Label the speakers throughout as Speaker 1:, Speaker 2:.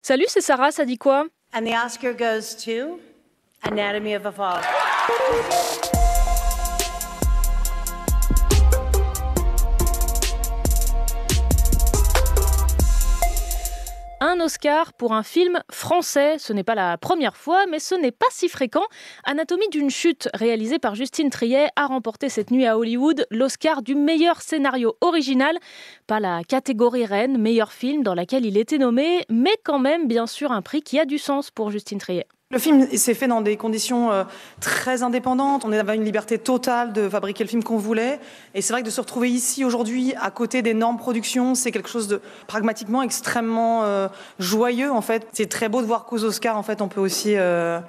Speaker 1: Salut, c'est Sarah, ça dit quoi?
Speaker 2: And the Oscar goes to Anatomy of a Fall.
Speaker 1: Un Oscar pour un film français. Ce n'est pas la première fois, mais ce n'est pas si fréquent. Anatomie d'une chute, réalisée par Justine Triet, a remporté cette nuit à Hollywood l'Oscar du meilleur scénario original. Pas la catégorie reine, meilleur film dans laquelle il était nommé, mais quand même, bien sûr, un prix qui a du sens pour Justine Triet.
Speaker 3: Le film s'est fait dans des conditions très indépendantes. On avait une liberté totale de fabriquer le film qu'on voulait. Et c'est vrai que de se retrouver ici aujourd'hui, à côté d'énormes productions, c'est quelque chose de pragmatiquement extrêmement joyeux en fait. C'est très beau de voir qu'aux Oscars, en fait, on peut aussi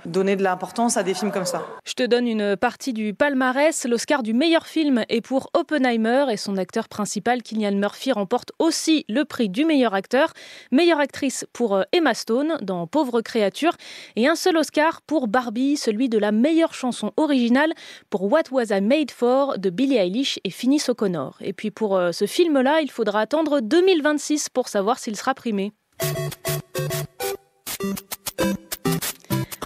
Speaker 3: donner de l'importance à des films comme ça.
Speaker 1: Je te donne une partie du palmarès. L'Oscar du meilleur film est pour Oppenheimer et son acteur principal, Cillian Murphy, remporte aussi le prix du meilleur acteur. Meilleure actrice pour Emma Stone dans Pauvre créature. Et un seul Oscar pour Barbie, celui de la meilleure chanson originale pour What Was I Made For de Billie Eilish et Finis O'Connor. Et puis pour ce film-là, il faudra attendre 2026 pour savoir s'il sera primé.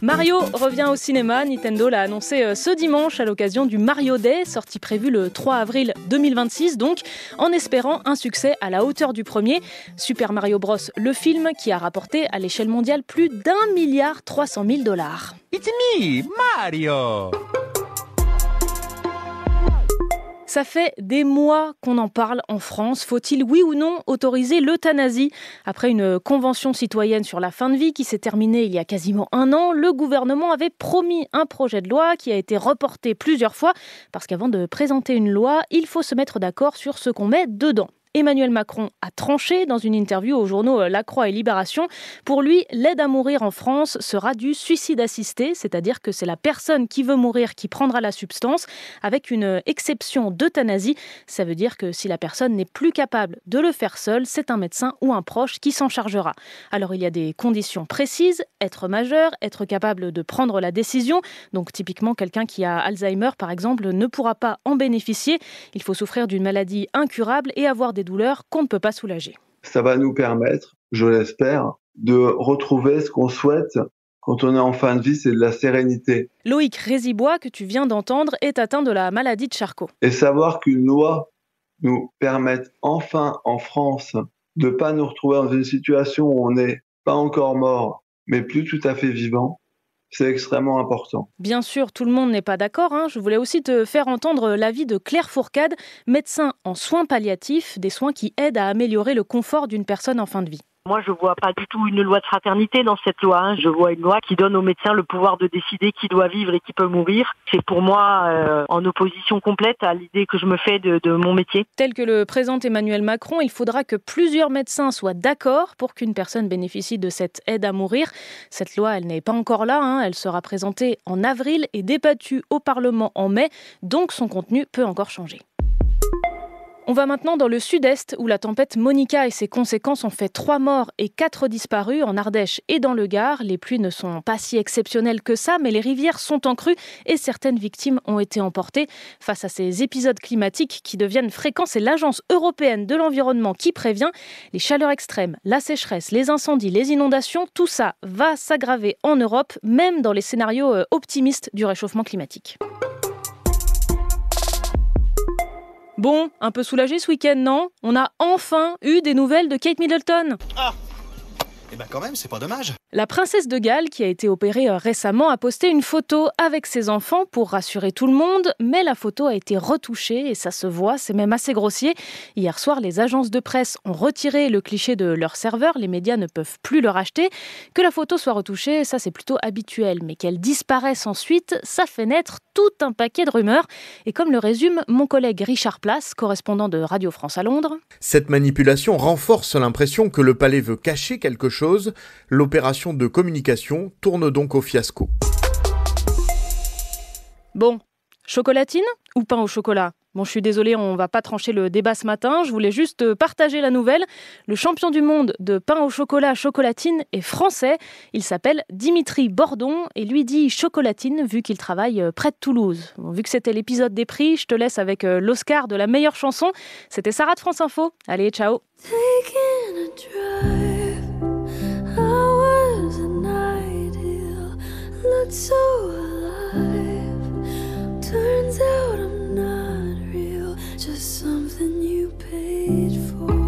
Speaker 1: Mario revient au cinéma. Nintendo l'a annoncé ce dimanche à l'occasion du Mario Day, sortie prévue le 3 avril 2026, donc en espérant un succès à la hauteur du premier. Super Mario Bros, le film qui a rapporté à l'échelle mondiale plus d'1,3 milliard $.
Speaker 4: It's me, Mario!
Speaker 1: Ça fait des mois qu'on en parle en France. Faut-il, oui ou non, autoriser l'euthanasie? Après une convention citoyenne sur la fin de vie qui s'est terminée il y a quasiment un an, le gouvernement avait promis un projet de loi qui a été reporté plusieurs fois parce qu'avant de présenter une loi, il faut se mettre d'accord sur ce qu'on met dedans. Emmanuel Macron a tranché dans une interview aux journaux La Croix et Libération. Pour lui, l'aide à mourir en France sera du suicide assisté, c'est-à-dire que c'est la personne qui veut mourir qui prendra la substance, avec une exception d'euthanasie. Ça veut dire que si la personne n'est plus capable de le faire seule, c'est un médecin ou un proche qui s'en chargera. Alors il y a des conditions précises, être majeur, être capable de prendre la décision. Donc typiquement, quelqu'un qui a Alzheimer, par exemple, ne pourra pas en bénéficier. Il faut souffrir d'une maladie incurable et avoir des douleurs qu'on ne peut pas soulager.
Speaker 5: Ça va nous permettre, je l'espère, de retrouver ce qu'on souhaite quand on est en fin de vie, c'est de la sérénité.
Speaker 1: Loïc Rézibois, que tu viens d'entendre, est atteint de la maladie de Charcot.
Speaker 5: Et savoir qu'une loi nous permette enfin en France de ne pas nous retrouver dans une situation où on n'est pas encore mort, mais plus tout à fait vivant, c'est extrêmement important.
Speaker 1: Bien sûr, tout le monde n'est pas d'accord. Je voulais aussi te faire entendre l'avis de Claire Fourcade, médecin en soins palliatifs, des soins qui aident à améliorer le confort d'une personne en fin de vie.
Speaker 6: Moi, je vois pas du tout une loi de fraternité dans cette loi. Je vois une loi qui donne aux médecins le pouvoir de décider qui doit vivre et qui peut mourir. C'est pour moi en opposition complète à l'idée que je me fais de mon métier.
Speaker 1: Tel que le présente Emmanuel Macron, il faudra que plusieurs médecins soient d'accord pour qu'une personne bénéficie de cette aide à mourir. Cette loi, elle n'est pas encore là. Elle sera présentée en avril et débattue au Parlement en mai. Donc son contenu peut encore changer. On va maintenant dans le sud-est où la tempête Monica et ses conséquences ont fait 3 morts et 4 disparus en Ardèche et dans le Gard. Les pluies ne sont pas si exceptionnelles que ça, mais les rivières sont en crue et certaines victimes ont été emportées. Face à ces épisodes climatiques qui deviennent fréquents, c'est l'Agence européenne de l'environnement qui prévient. Les chaleurs extrêmes, la sécheresse, les incendies, les inondations, tout ça va s'aggraver en Europe, même dans les scénarios optimistes du réchauffement climatique. Bon, un peu soulagé ce week-end, non? On a enfin eu des nouvelles de Kate Middleton.
Speaker 4: Ah! Eh ben quand même, c'est pas dommage.
Speaker 1: La princesse de Galles, qui a été opérée récemment, a posté une photo avec ses enfants pour rassurer tout le monde, mais la photo a été retouchée et ça se voit, c'est même assez grossier. Hier soir, les agences de presse ont retiré le cliché de leur serveur, les médias ne peuvent plus le racheter. Que la photo soit retouchée, ça c'est plutôt habituel, mais qu'elle disparaisse ensuite, ça fait naître tout un paquet de rumeurs. Et comme le résume mon collègue Richard Place, correspondant de Radio France à Londres.
Speaker 7: Cette manipulation renforce l'impression que le palais veut cacher quelque chose. L'opération de communication tourne donc au fiasco.
Speaker 1: Bon, chocolatine ou pain au chocolat? Bon, je suis désolée, on va pas trancher le débat ce matin. Je voulais juste partager la nouvelle. Le champion du monde de pain au chocolat chocolatine est français. Il s'appelle Dimitri Bordon et lui dit chocolatine vu qu'il travaille près de Toulouse. Bon, vu que c'était l'épisode des prix, je te laisse avec l'Oscar de la meilleure chanson. C'était Sarah de France Info. Allez, ciao.
Speaker 8: Taking a drive. waited for.